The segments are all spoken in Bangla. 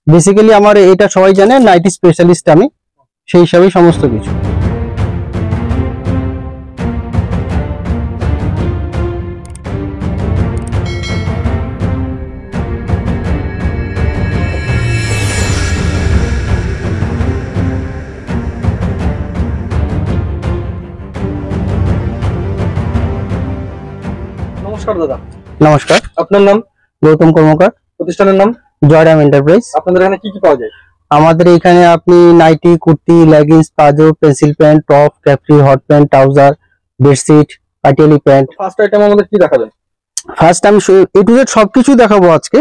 বেসিক্যালি আমার এটা সবাই জানে, নাইটি স্পেশালিস্ট আমি, সেই হিসাবেই সমস্ত কিছু। নমস্কার দাদা। নমস্কার, আপনার নাম? গৌতম কর্মকার। প্রতিষ্ঠানের নাম? জয়রাম এন্টারপ্রাইজ। আপনাদের এখানে কি কি পাওয়া যায়? আমাদের এখানে আপনি nighty, kurti, leggings, palazzo, pencil pant, top, capri, hot pant, trouser, bedsheet, Patiala pant. First item আমাদের কি দেখাবেন? ফার্স্ট আমি এ টু জেড সবকিছু দেখাবো আজকে,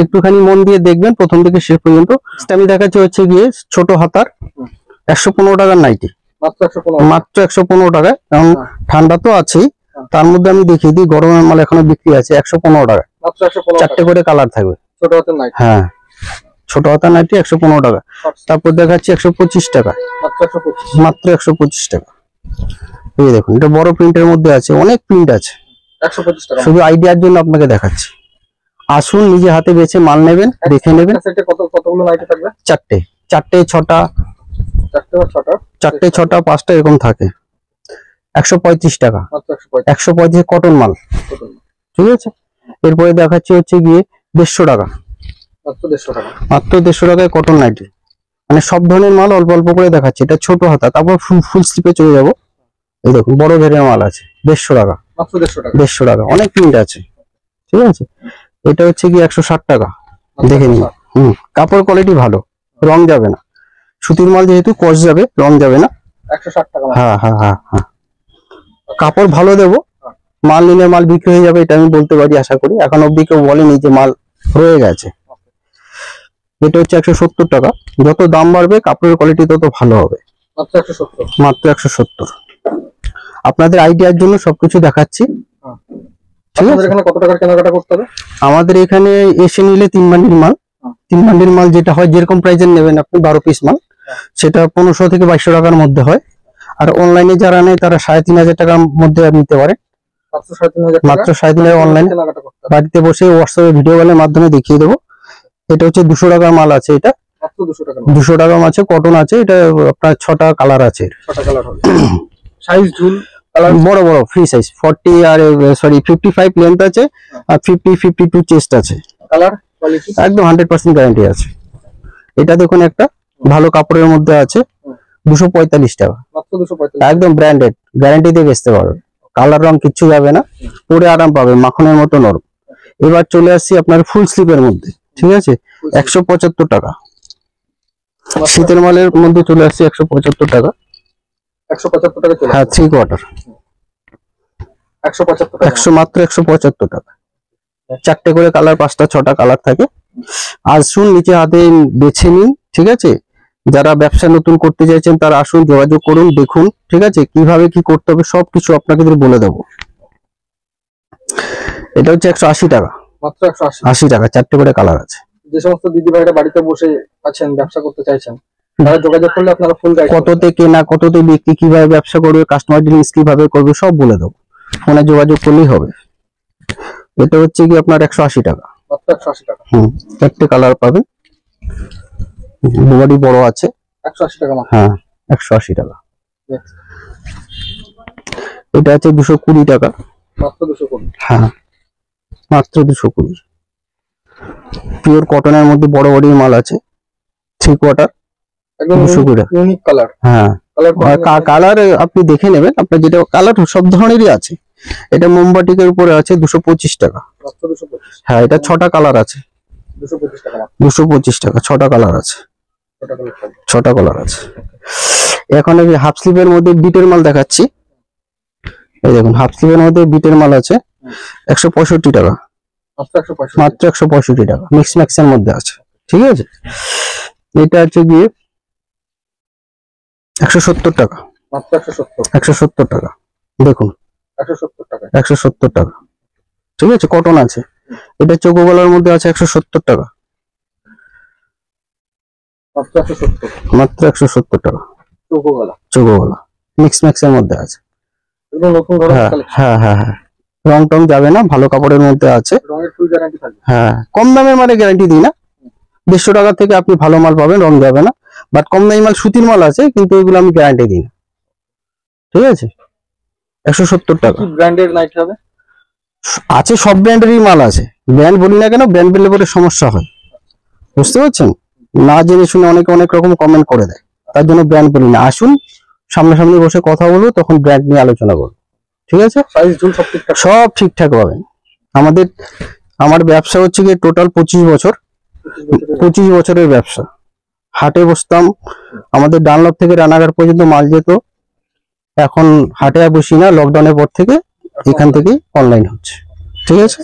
একটুখানি মন দিয়ে দেখবেন প্রথম থেকে শেষ পর্যন্ত। আমি দেখাচ্ছি হচ্ছে গিয়ে ছোট হাতার 115 টাকার নাইটি, মাত্র 115 টাকায়। কারণ ঠান্ডা তো আছেই, তার মধ্যে আমি দেখিয়ে দিই গরমের মাল এখনো বিক্রি আছে 115 টাকায়। চারটে করে কালার থাকবে। ছোট হাতের নাইটি? হ্যাঁ, ছোট হাতার নাইটি 115 টাকা। তারপর দেখাচ্ছি 125 টাকা, মাত্র 125 টাকা। এই দেখুন, এটা বড় প্রিন্টের মধ্যে আছে, অনেক প্রিন্ট আছে। 125 টাকা। শুধু আইডিয়ার জন্য আপনাকে দেখাচ্ছি, আসুন নিজে হাতে বেছে মাল নেবেন, দেখে নেবেন। কতগুলো নাইটি থাকবে? চারটে, ছটা, চারটে ছটা পাঁচটা এরকম থাকে। 135 টাকা, 135 কটন মাল, ঠিক আছে। এরপরে দেখাচ্ছি হচ্ছে গিয়ে 150 টাকা, মাত্র 150 টাকায় কটন নাইটি। মানে সব ধরনের মাল অল্প অল্প করে দেখাচ্ছি। এটা ছোট হাতা, তারপর ফুল স্লিপে চলে যাবো। এই দেখুন বড় ঘেরের মাল আছে 150 টাকা, 150 টাকা, অনেক প্রিন্ট আছে, ঠিক আছে। এটা হচ্ছে কি 160 টাকা, দেখে নিন। কাপড় কোয়ালিটি ভালো, রং যাবে না। সুতির মাল যেহেতু কস যাবে, রং যাবে না। 160 টাকা। হ্যাঁ হ্যাঁ হ্যাঁ হ্যাঁ, কাপড় ভালো দেবো, মাল নিলে মাল বিক্রি হয়ে যাবে, এটা আমি বলতে পারি, আশা করি। এখন অব্দি কেউ বলেনি যে মাল রয়ে গেছে। এটা হচ্ছে 170 টাকা। যত দাম বাড়বে কাপড়ের কোয়ালিটি তত ভালো হবে। মাত্র 170। আপনাদের আইডিয়ার জন্য সবকিছু দেখাচ্ছি। কত টাকার কেনাকাটা করতে হবে? আমাদের এখানে এসে নিলে 3 বান্ডিল মাল, 3 বান্ডিল মাল যেটা হয়, যেরকম প্রাইজের নেবেন আপনি, 12 পিস মাল, সেটা 1500 থেকে 2200 টাকার মধ্যে হয়। আর অনলাইনে যারা নেয় তারা 3500 টাকার মধ্যে নিতে পারে। মাত্র 3500 অনলাইনে বাড়িতে বসে হোয়াটসঅ্যাপে ভিডিও কলের মাধ্যমে দেখিয়ে দেবো। এটা হচ্ছে 200 টাকার মাল আছে, এটা 200 টাকা আছে, কটন আছে। এটা আপনার 6টা কালার আছে। সাইজ ঝুল বড় বড় ফ্রি সাইজ 40 আর 55 লেন্থ আছে, আর 52 চেস্ট আছে। কালার কোয়ালিটি একদম 100% গ্যারান্টি আছে। এটা দেখুন একটা ভালো কাপড়ের মধ্যে আছে, 245 টাকা, মাত্র 245, একদম ব্র্যান্ডেড, গ্যারান্টি দিয়ে বেচতে পারবে। কালার রং কিচ্ছু যাবে না, পরে আরাম পাবে, মাখনের মতো নরম। এবার চলে আসছি আপনার ফুল স্লিপের মধ্যে, ঠিক আছে, 175 টাকা। শীতের মালের মধ্যে চলে আসছে 175 টাকা। 175 টাকা চলে? হ্যাঁ, 3 কোয়ার্টার 175 টাকা, মাত্র 175 টাকা। চারটে করে কালার, 5টা 6টা কালার থাকে। আসুন নিচে হাতে বেছে নিন, ঠিক আছে। যারা ব্যবসা নতুন করতে চাইছেন তারা আসুন, যোগাযোগ করুন, দেখুন, ঠিক আছে, কিভাবে কি করতে হবে সবকিছু আপনাকে বলে দেবো। এটা হচ্ছে 180 টাকা, মাত্র 180 টাকা, চারটে করে কালার আছে। যে সমস্ত দিদি ভাইরা বাড়িতে বসে আছেন, ব্যবসা করতে চাইছেন, তারা যোগাযোগ করলে আপনারা ফুল গাইড, কততে কেনা, কততে বিক্রি, কিভাবে ব্যবসা করবে, কাস্টমার ডিলিংস কিভাবে করবে, সব বলে দেবো। ফোনে যোগাযোগ করলেই হবে। এটা হচ্ছে কি আপনার 180 টাকা, মাত্র 180 টাকা। চারটে কালার পাবেন, বডি বড় আছে। 180 টাকা মাত্র? হ্যাঁ, 180 টাকা। এটা আছে 220 টাকা, মাত্র 220। হ্যাঁ, মাত্র 220। পিওর কটনের মধ্যে বড় বডির মাল আছে, 3 কোয়ার্টার, একদম ইউনিক কালার। হ্যাঁ, কালার আপনি দেখে নেবেন, আপনার যেটা কালার সব ধরনেরই আছে। এটা মোমবাটিকের উপরে আছে 225 টাকা। মাত্র 225? হ্যাঁ, এটা 6টা কালার আছে। 225 টাকা? 225 টাকা, 6টা কালার আছে। 6টা কালার আছে। এখন আমি হাফ স্লিভের মধ্যে বিটের মাল দেখাচ্ছি। এই দেখুন, হাফ স্লিভের মধ্যে বিটের মাল আছে 165 টাকা, মাত্র 165 টাকা। মিক্স ম্যাক্সের মধ্যে আছে, ঠিক আছে। এটা হচ্ছে গিয়ে 170 টাকা, মাত্র 170 টাকা। দেখুন 170 টাকা, ঠিক আছে, কটন আছে। এটা চোকো গলার মধ্যে আছে 170 টাকা, মাত্র 170 টাকা। চোকো গলা মিক্স ম্যাক্সের মধ্যে আছে। হ্যাঁ হ্যাঁ হ্যাঁ, রং টং যাবে না, ভালো কাপড়ের মধ্যে আছে। হ্যাঁ, কম দামের মানে গ্যারান্টি দিই না, 150 টাকা থেকে আপনি ভালো মাল পাবেন, রং যাবে না। বাট কম দামি মাল সুতির মাল আছে, কিন্তু এগুলো আমি গ্যারান্টি দিই না। ঠিক আছে, 170 টাকা। কি ব্র্যান্ডের নাইটি হবে? আছে, সব ব্র্যান্ডেরই মাল আছে। ব্র্যান্ড বলি না কেন, ব্র্যান্ড বললে পরে সমস্যা হয়, বুঝতে পারছেন? না জেনে শুনে অনেকে অনেক রকম কমেন্ট করে দেয়, তার জন্য ব্র্যান্ড বলি না। আসুন সামনাসামনি বসে কথা বলবো, তখন ব্র্যান্ড নিয়ে আলোচনা করবো। ঠিক আছে, সাইজ ঝুল সব ঠিকঠাক? সব ঠিকঠাক পাবেন। আমার ব্যবসা হচ্ছে গিয়ে টোটাল 25 বছর, 25 বছরের ব্যবসা। হাটে বসতাম, আমাদের ডানলপ থেকে রানাঘাট পর্যন্ত মাল যেত। এখন হাটে আর বসি না, লকডাউনের পর থেকে এখান থেকেই অনলাইন হচ্ছে। ঠিক আছে,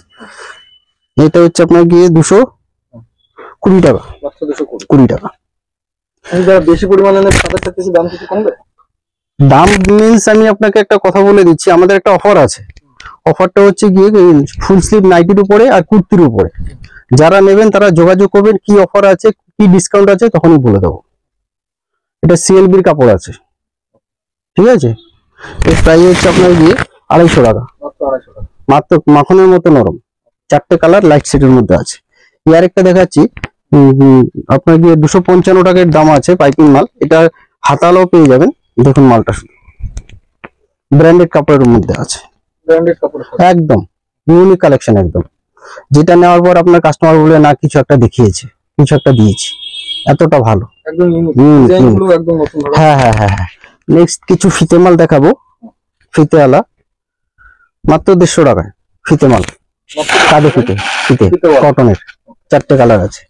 এটা হচ্ছে আপনার গিয়ে 220 টাকা। মাত্র 220। 20 টাকা। যারা বেশি পরিমাণে নেবে তাদের ক্ষেত্রে কি দাম কিছু কমবে? দাম মিন্স আমি আপনাকে একটা কথা বলে দিচ্ছি, আমাদের একটা অফার আছে। অফারটা হচ্ছে গিয়ে ফুল স্লিভ নাইটির উপরে আর কুর্তির উপরে। যারা নেবেন তারা যোগাযোগ করবেন, কি অফার আছে, কি ডিসকাউন্ট আছে, তখনই বলে দেবো। এটা সিএলবির কাপড় আছে। ঠিক আছে, এর প্রাইস হচ্ছে আপনার গিয়ে 250 টাকা। মাত্র 250 টাকা। মাত্র মাখনের মতো নরম, 4টে কালার লাইট শেডের মধ্যে আছে। ইয়ার একটা দেখাচ্ছি, আপনার গিয়ে 255 টাকার দাম আছে, পাইপিং মাল। এটা হাতালাও পেয়ে যাবেন। দেখুন মালটা, ব্র্যান্ডেড কাপড়ের মধ্যে আছে, ব্র্যান্ডেড কাপড় একদম ইউনিক কালেকশন একদম। যেটা নেওয়ার পর আপনার কাস্টমার বলে না কিছু একটা দেখিয়েছে, কিছু একটা দিয়েছি, এতটা ভালো। একদম ইউনিক, হুম, ডিজাইনগুলো একদম নতুন ধরনের। হ্যাঁ হ্যাঁ হ্যাঁ হ্যাঁ। নেক্সট কিছু ফিতে মাল দেখাবো, ফিতেওয়ালা, মাত্র 150 টাকায় ফিতে মাল। কাঁধে ফিতে, ফিতে ফিতেওয়ালা। কটনের, 4টে কালার আছে।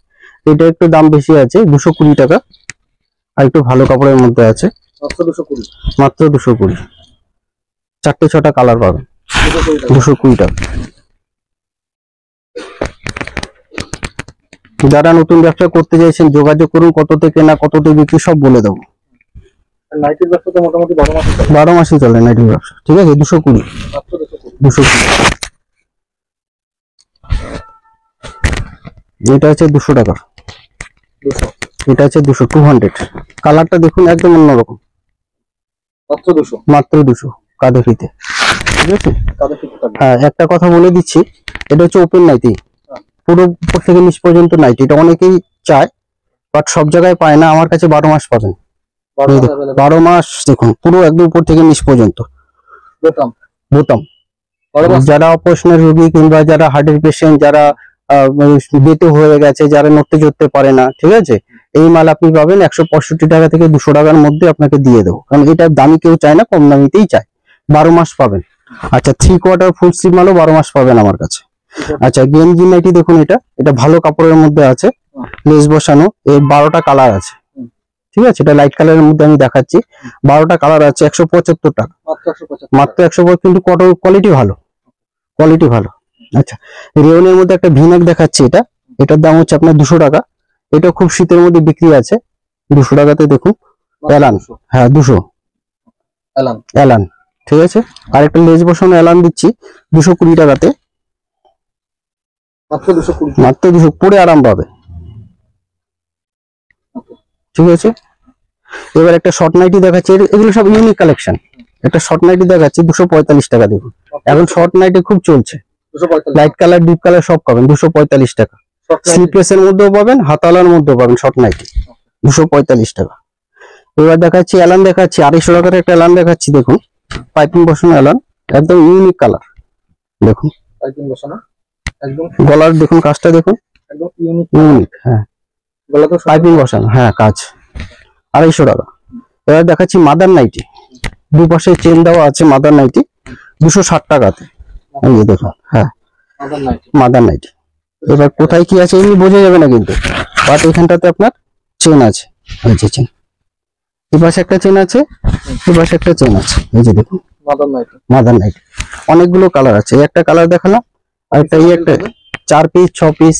এটা একটু দাম বেশি আছে, 220 টাকা। আর একটু ভালো কাপড়ের মধ্যে আছে, মাত্র 220। মাত্র 220। 4টে 6টা কালার পাবেন, 220 টাকা। 220 টাকা। যারা নতুন ব্যবসা করতে চাইছেন যোগাযোগ করুন, কততে কেনা কততে বিক্রি সব বলে দেবো। নাইটির ব্যবসা তো মোটামুটি 12 মাস চলে। 12 মাসই চলে নাইটির ব্যবসা। ঠিক আছে, 220। মাত্র 220। 220। এটা হচ্ছে 200 টাকা। 200। এটা হচ্ছে 200 কালারটা দেখুন একদম অন্যরকম। মাত্র 200। মাত্র 200 কাঁধে ফিতে। ঠিক আছে, তাদের ফিতে থাকবে। হ্যাঁ একটা কথা বলে দিচ্ছি, এটা হচ্ছে ওপেন নাইটি, পুরো উপর থেকে নিচ পর্যন্ত নাইটি। এটা অনেকেই চায়, বাট সব জায়গায় পায় না। আমার কাছে 12 মাস পাবেন। 12 মাস দেখুন, পুরো একদম উপর থেকে নিচ পর্যন্ত বোতাম। বোতাম। 12 মাস। যারা অপারেশনের রোগী কিংবা যারা হার্টের পেশেন্ট, যারা বেটে হয়ে গেছে, যারা নড়তে চড়তে পারে না, ঠিক আছে, এই মাল আপনি পাবেন 165 টাকা থেকে 200 টাকার মধ্যে আপনাকে দিয়ে দেবো। কারণ এটা দামি কেউ চায় না, কম দামিতেই চায়। 12 মাস পাবেন। আচ্ছা, 3/4 ফুল স্লিভ মালও 12 মাস পাবেন আমার কাছে। আচ্ছা, গেঞ্জি নাইটি দেখুন, এটা ভালো কাপড়ের মধ্যে আছে, লেস বসানো। এর 12টা কালার আছে। ঠিক আছে, এটা লাইট কালারের মধ্যে আমি দেখাচ্ছি। 12টা কালার আছে, 175 টাকা। মাত্র 175। মাত্র 175, কিন্তু কটন কোয়ালিটি ভালো, কোয়ালিটি ভালো। আচ্ছা, রেওনের মধ্যে একটা ভিনেক দেখাচ্ছি, এটার দাম হচ্ছে আপনার 200 টাকা। এটা খুব শীতের মধ্যে বিক্রি আছে 200 টাকাতে। দেখুন এলান, হ্যাঁ 200 এলান। এলান। ঠিক আছে, আর একটা লেজ বসানো এলান দিচ্ছি 220 টাকাতে। মাত্র 220। মাত্র 200, পরে আরাম পাবে। ঠিক আছে, এবার একটা শর্ট নাইটি দেখাচ্ছি। এগুলো সব ইউনিক কালেকশন। একটা শর্ট নাইটি দেখাচ্ছি 245 টাকা। দেখুন এখন শর্ট নাইটি খুব চলছে, 245। লাইট কালার ডিপ কালার সব পাবেন 245 টাকা। স্লিপলেসের মধ্যেও পাবেন, হাতালার মধ্যেও পাবেন শর্ট নাইটি 245 টাকা। এবার দেখাচ্ছি এলান, দেখাচ্ছি 250 টাকার একটা এলান দেখাচ্ছি। দেখুন পাইপিং বসানো এলান, একদম ইউনিক কালার। দেখুন পাইপিং বসানো, একদম গলার দেখুন কাজটা দেখুন, একদম ইউনিক। ইউনিক। হ্যাঁ, গলা তো পাইপিং বসানো, হ্যাঁ কাজ। 250 টাকা। এবার দেখাচ্ছি মাদার নাইটি, দুপাশে চেন দেওয়া আছে। মাদার নাইটি 260 টাকাতে। এই যে দেখুন, হ্যাঁ মাদার নাইটি। Mother nightie. এবার কোথায় কি আছে এমনি বোঝা যাবে না কিন্তু, বাট এখানটাতে আপনার চেন আছে। এই যে চেন, এই পাশে একটা চেন আছে, এই পাশে একটা চেন আছে। এই যে দেখুন মাদার নাইটি। মাদার নাইটি, অনেকগুলো কালার আছে। এই একটা কালার দেখালাম, আর একটা এই একটা 4 পিস 6 পিস,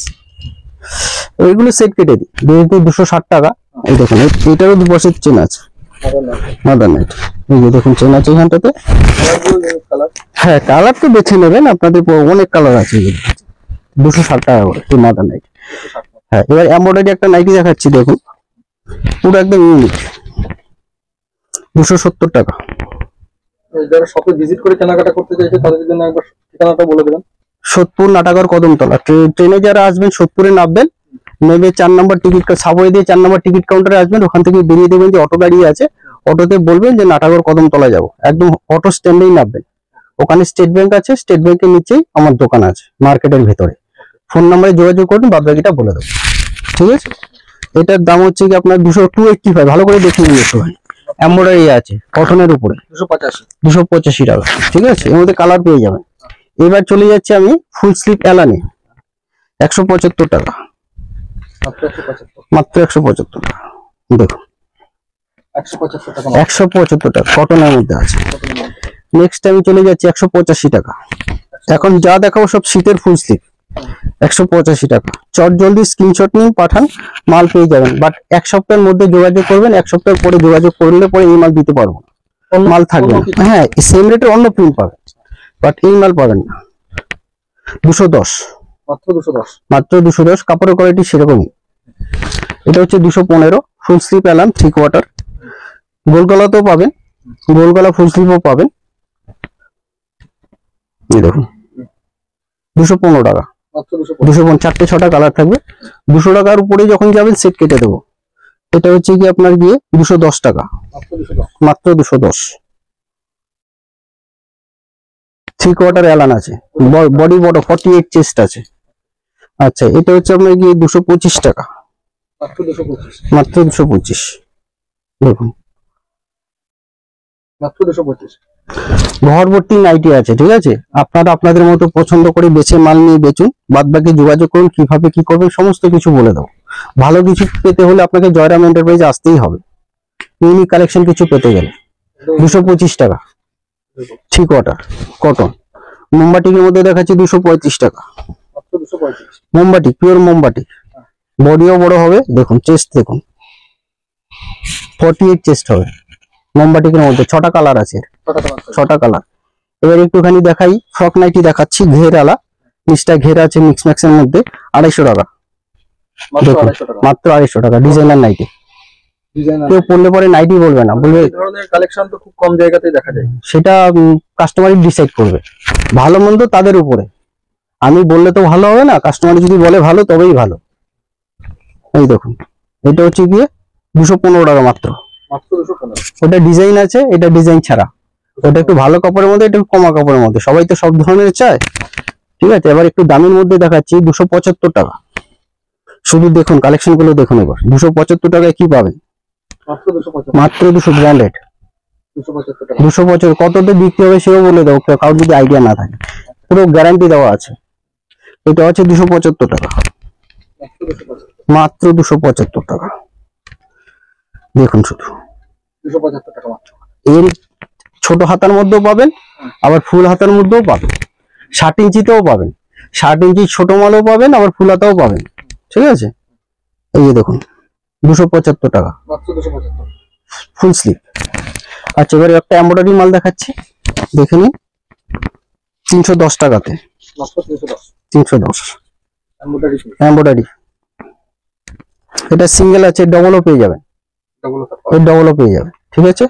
ওইগুলো সেট কেটে দিই, যেহেতু 260 টাকা। এই দেখুন এটারও দুপাশে চেন আছে, মাদার নাইটি। Mother nightie. এই যে দেখুন চেন আছে এখানটাতে। কালারগুলো ইউনিক কালার। হ্যাঁ, কালার তো বেছে নেবেন, আপনাদের অনেক কালার আছে। 260 টাকা করে এই মাদার নাইটি। হ্যাঁ, এবার এমব্রয়ডারি একটা নাইটি দেখাচ্ছি। দেখুন পুরো একদম ইউনিক, 270 টাকা। যারা শপে ভিজিট করে কেনাকাটা করতে চাইছে তাদের জন্য একবার ঠিকানাটা বলে দেবেন। সোদপুর নাটাগড় কদমতলা। ট্রেনে যারা আসবেন সোদপুরে নামবেন, নেমে 4 নম্বর টিকিট সাবওয়ে দিয়ে 4 নম্বর টিকিট কাউন্টারে আসবেন, ওখান থেকে বেরিয়ে দেবেন যে অটো দাঁড়িয়ে আছে, অটোতে বলবেন যে নাটাগড় কদমতলা যাবো, একদম অটো স্ট্যান্ডেই নামবেন। ওখানে স্টেট ব্যাংক আছে, স্টেট ব্যাংকের নিচেই আমার দোকান আছে মার্কেটের ভেতরে। ফোন নাম্বারে যোগাযোগ করুন, বাদ বাকিটা বলে দেবো, ঠিক আছে। এটার দাম হচ্ছে কি আপনার 285, ভালো করে দেখে নিন একটু। এমব্রয়ডারি আছে কটনের উপরে, 285 টাকা, ঠিক আছে। এর মধ্যে কালার পেয়ে যাবেন। এবার চলে যাচ্ছে আমি ফুল স্লিভ এলানে, 175 টাকা, মাত্র 175 টাকা। দেখুন 175 টাকা কটনের মধ্যে আছে। নেক্সট আমি চলে যাচ্ছি 185 টাকা। এখন যা দেখাবো সব শীতের ফুল স্লিভ, 185 টাকা। চট জলদি স্ক্রিনশট নিন, পাঠান, মাল পেয়ে যাবেন। বাট 1 সপ্তাহের মধ্যে যোগাযোগ করবেন, 1 সপ্তাহ পরে যোগাযোগ করলে পরে এই মাল দিতে পারবো না, মাল থাকবে না। হ্যাঁ, সেম রেটে অন্য প্রিন্ট পাবেন, বাট এই মাল পাবেন না। 210, মাত্র 210। কাপড়ের কোয়ালিটি সেরকমই। এটা হচ্ছে 215 ফুল স্লিভ এলাম 3 কোয়ার্টার। গোল গলাতেও পাবেন, গোল গলা ফুল স্লিভও পাবেন। এই দেখুন 215 টাকা, 250, 4টে 6টা কালার থাকবে। 200 টাকার উপরে যখন যাবেন সেট কেটে দেবো। এটা হচ্ছে কি আপনার গিয়ে 210 টাকা, মাত্র 210। 3 কোয়ার্টার এলান আছে, বডি বড়, 48 চেস্ট আছে। আচ্ছা, এটা হচ্ছে আপনার গিয়ে 225 টাকা, মাত্র 225। দেখুন ঘর ভর্তি নাইটি আছে, ঠিক আছে। আপনারা আপনাদের মতো পছন্দ করে বেছে মাল নিয়ে বেচুন, বাদ বাকি যোগাযোগ করুন, কিভাবে কি করবেন সমস্ত কিছু বলে দেবো। ভালো কিছু পেতে হলে আপনাকে জয়রাম এন্টারপ্রাইজে আসতেই হবে, ইউনিক কালেকশন কিছু পেতে গেলে। 225 টাকা 3 কোয়ার্টার কটন। মোমবাটিকের মধ্যে দেখাচ্ছি 235 টাকা, মোমবাটি, পিওর মোমবাটি। বডিও বড় হবে, দেখুন চেস্ট দেখুন, 48 চেস্ট হবে। মোমবাটিকের মধ্যে 6টা কালার আছে, 6টা কালার। এবার একটুখানি দেখাই, ফ্রক নাইটি দেখাচ্ছি, ঘেরালা, নিচটা ঘের আছে মিক্স ম্যাক্সের মধ্যে, 250 টাকা, দেখুন মাত্র 250 টাকা। ডিজাইনার নাইটি, কেউ পড়লে পরে নাইটি বলবে না, বলবে কালেকশন তো খুব কম জায়গাতেই দেখা যায়। সেটা কাস্টমারই ডিসাইড করবে, ভালো মন্দ তাদের উপরে। আমি বললে তো ভালো হবে না, কাস্টমার যদি বলে ভালো তবেই ভালো। এই দেখুন এটা হচ্ছে গিয়ে 215 টাকা মাত্র। ওটা ডিজাইন আছে, এটা ডিজাইন ছাড়া। ওটা একটু ভালো কাপড়ের মধ্যে, এটা কমা কাপড়ের মধ্যে, সবাই তো সব ধরনের চায়, ঠিক আছে। এবার একটু দামের মধ্যে দেখাচ্ছি 275 টাকা। শুধু দেখুন কালেকশন গুলো দেখুন এবার, 275 টাকায় কি পাবেন, মাত্র 200, ব্র্যান্ডেড 275। কততে বিক্রি হবে সেও বলে দাও, কারোর যদি আইডিয়া না থাকে, পুরো গ্যারান্টি দেওয়া আছে। এটা হচ্ছে 275 টাকা, মাত্র 275 টাকা। দেখুন শুধু 275 টাকা মাত্র। এর ছোট হাতার মধ্যেও পাবেন, আবার ফুল হাতার মধ্যেও পাবেন, 60 ইঞ্চিতেও পাবেন, 60 ইঞ্চি ছোট মালও পাবেন, আবার ফুল হাতাও পাবেন, ঠিক আছে। এই যে দেখুন 275 টাকা মাত্র 275 ফুল স্লিভ। আচ্ছা, এবারে একটা এমব্রয়ডারি মাল দেখাচ্ছি, দেখে নিন, 310 টাকাতে, মাত্র 310 310 এমব্রয়ডারি এমব্রয়ডারি। এটা সিঙ্গেল আছে, ডবলও পেয়ে যাবেন, এই ডবলও পেয়ে যাবেন, ঠিক আছে।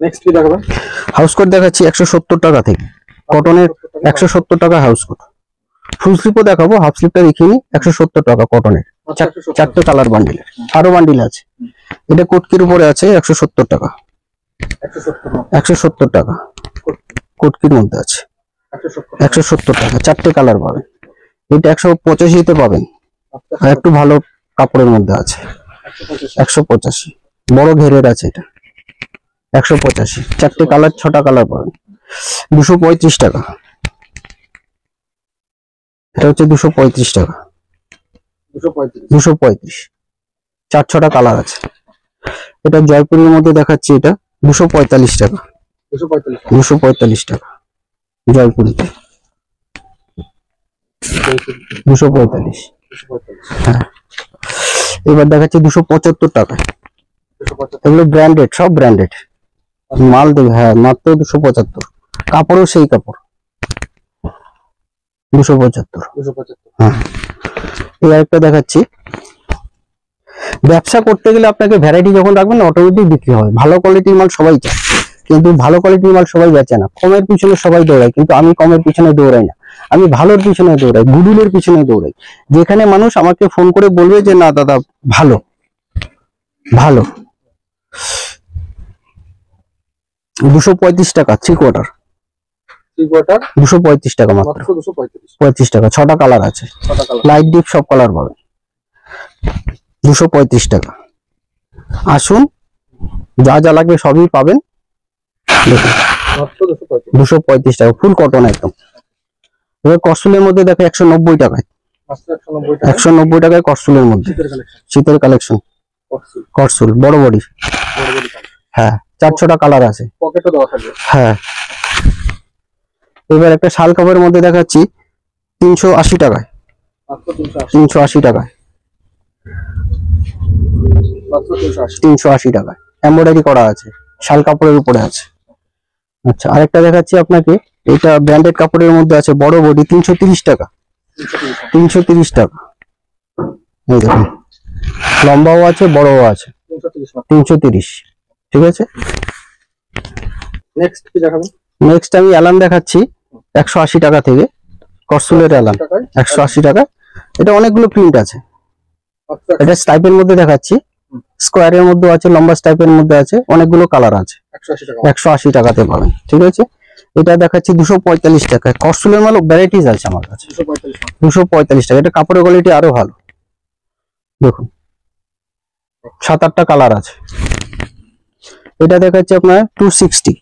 নেক্সট কি দেখাবেন? হাউস কোট দেখাচ্ছি 170 টাকা থেকে, কটনের 170 টাকা হাউস কোট। ফুল স্লিপও দেখাবো, হাফ স্লিপটা দেখিয়ে নি, 170 টাকা কটনের, 4টে কালার বান্ডিলের, আরো বান্ডিল আছে। এটা কোটকির উপরে আছে 170 টাকা, 170 টাকা কোটকির মধ্যে আছে, 170 টাকা, 4টে কালার পাবেন। এটা 185-তে পাবেন, আর একটু ভালো কাপড়ের মধ্যে আছে, 185 বড় ঘেরের আছে, এটা 185, 4টে কালার, 6টা কালার পাবেন। 235 টাকা, এটা হচ্ছে 235 টাকা, 235, 4-6টা কালার আছে। এটা জয়পুরের মধ্যে দেখাচ্ছি, এটা 245 টাকা, 245 টাকা জয়পুরিতে, 245। হ্যাঁ, এবার দেখাচ্ছি 275 টাকা। এগুলো ব্র্যান্ডেড, সব ব্র্যান্ডেড মাল দেবে। হ্যাঁ, মাত্র 275, কাপড়ও সেই কাপড়, 275। হ্যাঁ, এই আরেকটা দেখাচ্ছি। ব্যবসা করতে গেলে আপনাকে ভ্যারাইটি যখন রাখবেন না, অটোমেটিক বিক্রি হবে। ভালো কোয়ালিটির মাল সবাই চায়, কিন্তু ভালো কোয়ালিটির মাল সবাই বেচে না। কমের পিছনে সবাই দৌড়ায়, কিন্তু আমি কমের পিছনে দৌড়াই না। আমি ভালোর পিছনে দৌড়াই, গুডুলের পিছনে দৌড়াই। যেখানে মানুষ আমাকে ফোন করে বলবে যে না দাদা ভালো ভালো। 235 টাকা 3/4, 235 টাকা মাত্র, 35 টাকা। 6টা কালার আছে, লাইট ডিপ সব কালার পাবেন, 235 টাকা। আসুন, যা যা লাগবে সবই পাবেন। দেখুন 235 টাকা, ফুল কটন একদম। এবার করসুলের মধ্যে দেখো 190 টাকায়, 190 টাকায় করসুলের মধ্যে শীতের কালেকশন। করসুল বড় বডি, হ্যাঁ 4-6টা কালার আছে, হ্যাঁ। এবার একটা শাল কাপড়ের মধ্যে দেখাচ্ছি 380 টাকায়, 380 টাকায়, 380 টাকায় এমব্রয়ডারি করা আছে, শাল কাপড়ের উপরে আছে। আচ্ছা, আরেকটা দেখাচ্ছি আপনাকে, এটা ব্র্যান্ডেড কাপড়ের মধ্যে আছে, বড় বডি, 330 টাকা, 330 টাকা। এই দেখুন, লম্বাও আছে বড়ও আছে, 330। ঠিক আছে, নেক্সট আমি অ্যালান দেখাচ্ছি 180 টাকা থেকে, করসুলের অ্যালান 180 টাকা। এটা অনেকগুলো প্রিন্ট আছে। এটা স্টাইপের মধ্যে দেখাচ্ছি, স্কোয়ারের মধ্যে আছে, লম্বা স্টাইপের মধ্যে আছে, অনেকগুলো কালার আছে, 180 টাকাতে পাবেন। ঠিক আছে, এটা দেখাচ্ছি 245 টাকায়। করসুলের মাল ভ্যারাইটিস আছে আমার কাছে, 245 টাকা। এটা কাপড়ের কোয়ালিটি আরো ভালো, দেখুন 7-8টা কালার আছে। এটা দেখাচ্ছি আপনার 260।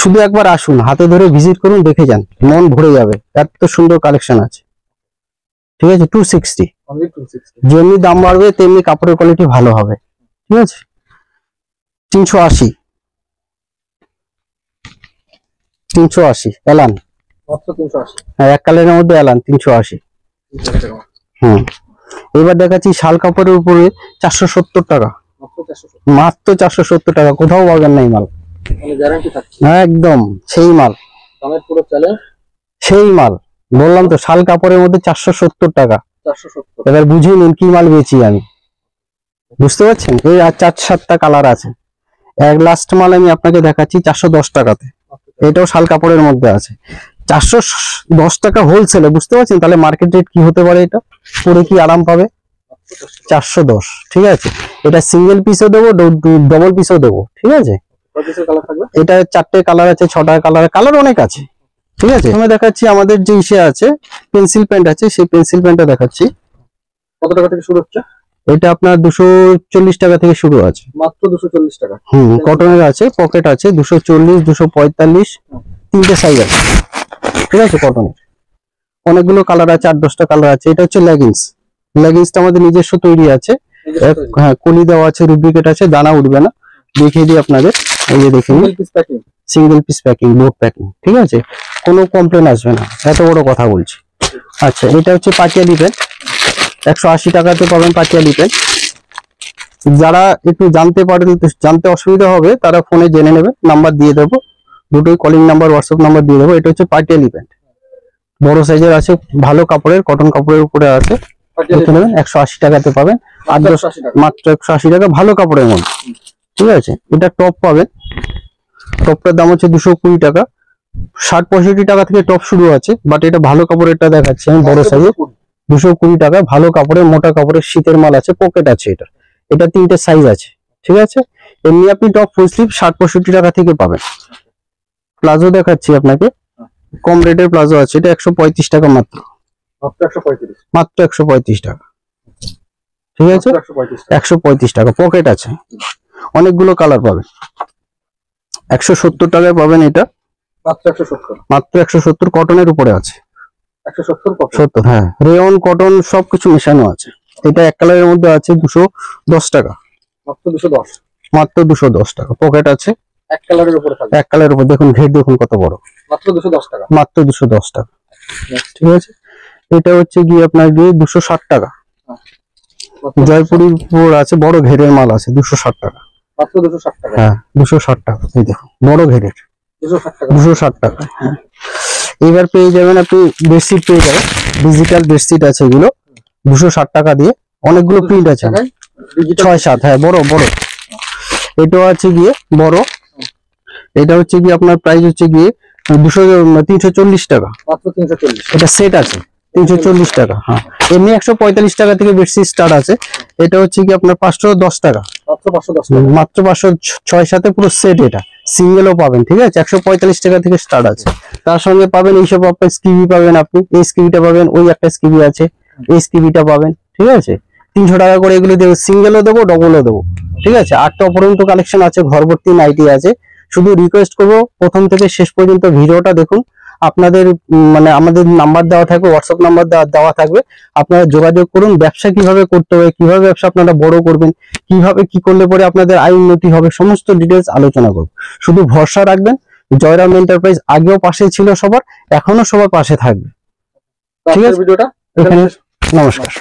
শুধু একবার আসুন, হাতে ধরে ভিজিট করুন, দেখে যান, মন ভরে যাবে, এত সুন্দর কালেকশন আছে। ঠিক আছে, 260। যেমনি দাম বাড়বে তেমনি কাপড়ের কোয়ালিটি ভালো হবে। ঠিক আছে, 380, 380 এলান, হ্যাঁ এক কালারের মধ্যে এলান 380। এবার দেখাচ্ছি শাল কাপড়ের উপরে 470 টাকা, মাত্র 470 টাকা। কোথাও পাবেন না এই মাল, একদম সেই মাল, সেই মাল বললাম তো, শাল কাপড়ের মধ্যে 470 টাকা। এবার বুঝে নিন কি মাল বেচি আমি, বুঝতে পারছেন? এই আর 4-7টা কালার আছে। এক লাস্ট মাল আমি আপনাকে দেখাচ্ছি 410 টাকাতে, এটাও শাল কাপড়ের মধ্যে আছে, 410 টাকা হোলসেলে। বুঝতে পারছেন তাহলে মার্কেট রেট কি হতে পারে? এটা পরে কি আরাম পাবে? 410। ঠিক আছে, এটা সিঙ্গেল পিসও দেবো, ডবল পিসও দেবো। ঠিক আছে, এটা 4টে কালার আছে, 6টা কালার, কালার অনেক আছে। ঠিক আছে, আমি দেখাচ্ছি আমাদের যে ইসে আছে পেন্সিল প্যান্ট আছে, সেই পেন্সিল প্যান্টটা দেখাচ্ছি। কত টাকা থেকে শুরু হচ্ছে? এটা আপনার 240 টাকা থেকে শুরু আছে, মাত্র 240 টাকা। কটনের আছে, পকেট আছে, 240, 245, 3টে সাইজ আছে। ঠিক আছে, কটনের অনেকগুলো কালার আছে, 8-10টা কালার আছে। এটা হচ্ছে লেগিংস, লেগিংসটা আমাদের নিজস্ব তৈরি আছে, হ্যাঁ কলি দেওয়া আছে, রুব্রিকেট আছে, দানা উঠবে না। দেখিয়ে দিই আপনাদের, এই যে দেখে নিন, single piece packing, board packing. ঠিক আছে, কোনো কমপ্লেন আসবে না, এত বড় কথা বলছি। আচ্ছা, এটা হচ্ছে পাটিয়ালি প্যান্ট, 180 টাকাতে পাবেন পাটিয়ালি প্যান্ট। যারা একটু জানতে পারেন, জানতে অসুবিধা হবে, তারা ফোনে জেনে নেবে, নাম্বার দিয়ে দেবো, দুটোই কলিং নাম্বার, হোয়াটসঅ্যাপ নাম্বার দিয়ে দেবো। এটা হচ্ছে পাটিয়ালি প্যান্ট, বড় সাইজের আছে, ভালো কাপড়ের, কটন কাপড়ের উপরে আছে, দেখে নেবেন। 180 টাকাতে পাবেন, মাত্র 180 টাকা, ভালো কাপড়ের মধ্যে। ঠিক আছে, এটা টপ পাবেন, টপটার দাম হচ্ছে 220 টাকা। 60-65 টাকা থেকে টপ শুরু আছে, বাট এটা ভালো কাপড়েরটা দেখাচ্ছি আমি, বড় সাইজের, 220 টাকা, ভালো কাপড়ের, মোটা কাপড়ের, শীতের মাল আছে, পকেট আছে। এটা 3টে সাইজ আছে। ঠিক আছে, এমনি আপনি টপ ফুল স্লিভ 60-65 টাকা থেকে পাবেন। প্লাজো দেখাচ্ছি আপনাকে, কম রেটের প্লাজো আছে, এটা 135 টাকা মাত্র, মাত্র 135 টাকা। ঠিক আছে, 135 টাকা, পকেট আছে, অনেকগুলো কালার পাবেন। 170 টাকায় পাবেন এটা, মাত্র 170, কটনের উপরে আছে, 170, হ্যাঁ রেয়ন কটন সবকিছু মেশানো আছে। এটা এক কালারের মধ্যে আছে, 210 টাকা, মাত্র 210 টাকা, পকেট আছে, এক কালারের উপরে থাকবে, এক কালারের উপর। দেখুন ঘের দেখুন কত বড়, মাত্র 210 টাকা, মাত্র 210 টাকা। ঠিক আছে, এটা হচ্ছে গিয়ে আপনার গিয়ে 260 টাকা, জয়পুরি আছে, বড় ঘেরের মাল আছে, 260 টাকা, মাত্র 260 টাকা, হ্যাঁ 260 টাকা। এই দেখুন বড় ঘেরের, 260 টাকা। হ্যাঁ, এবার পেয়ে যাবেন আপনি বেডশিট, পেয়ে যাবেন ডিজিটাল বেডশিট আছে, এগুলো 260 টাকা দিয়ে, অনেকগুলো প্রিন্ট আছে, 6-7, হ্যাঁ বড় বড়। এটাও আছে গিয়ে বড়, এটা হচ্ছে গিয়ে আপনার প্রাইস হচ্ছে গিয়ে 340 টাকা। মাত্র 340। এটা সেট আছে 340 টাকা। হ্যাঁ, এমনি 145 টাকা থেকে বেডশিট স্টার্ট আছে। এটা হচ্ছে কি আপনার 510 টাকা। মাত্র 510 টাকা। মাত্র 506 সাথে পুরো সেট। এটা সিঙ্গেলও পাবেন, ঠিক আছে, 145 টাকা থেকে স্টার্ট আছে। তার সঙ্গে পাবেন এইসব আপনার স্কিবি পাবেন, আপনি এই স্কিবিটা পাবেন, ওই একটা স্কিবি আছে, এই স্কিবিটা পাবেন, ঠিক আছে। 300 টাকা করে এগুলো দেবো, সিঙ্গেলও দেবো, ডবলও দেবো, ঠিক আছে। 8টা অপরন্ত কালেকশন আছে, ঘর ভর্তি নাইটি আছে। শুধু রিকোয়েস্ট করবো প্রথম থেকে শেষ পর্যন্ত ভিডিওটা দেখুন। আপনাদের মানে আমাদের নাম্বার দেওয়া থাকবে, হোয়াটসঅ্যাপ নাম্বার দেওয়া থাকবে, আপনারা যোগাযোগ করুন। ব্যবসা কিভাবে করতে হবে, কিভাবে ব্যবসা আপনারা বড় করবেন, কিভাবে কি করলে পরে আপনাদের আয় উন্নতি হবে, সমস্ত ডিটেলস আলোচনা করব। শুধু ভরসা রাখবেন, জয়রাম এন্টারপ্রাইজ আগেও পাশে ছিল সবার, এখনো সবার পাশে থাকবে, ঠিক আছে। ভিডিওটা এখানে নমস্কার।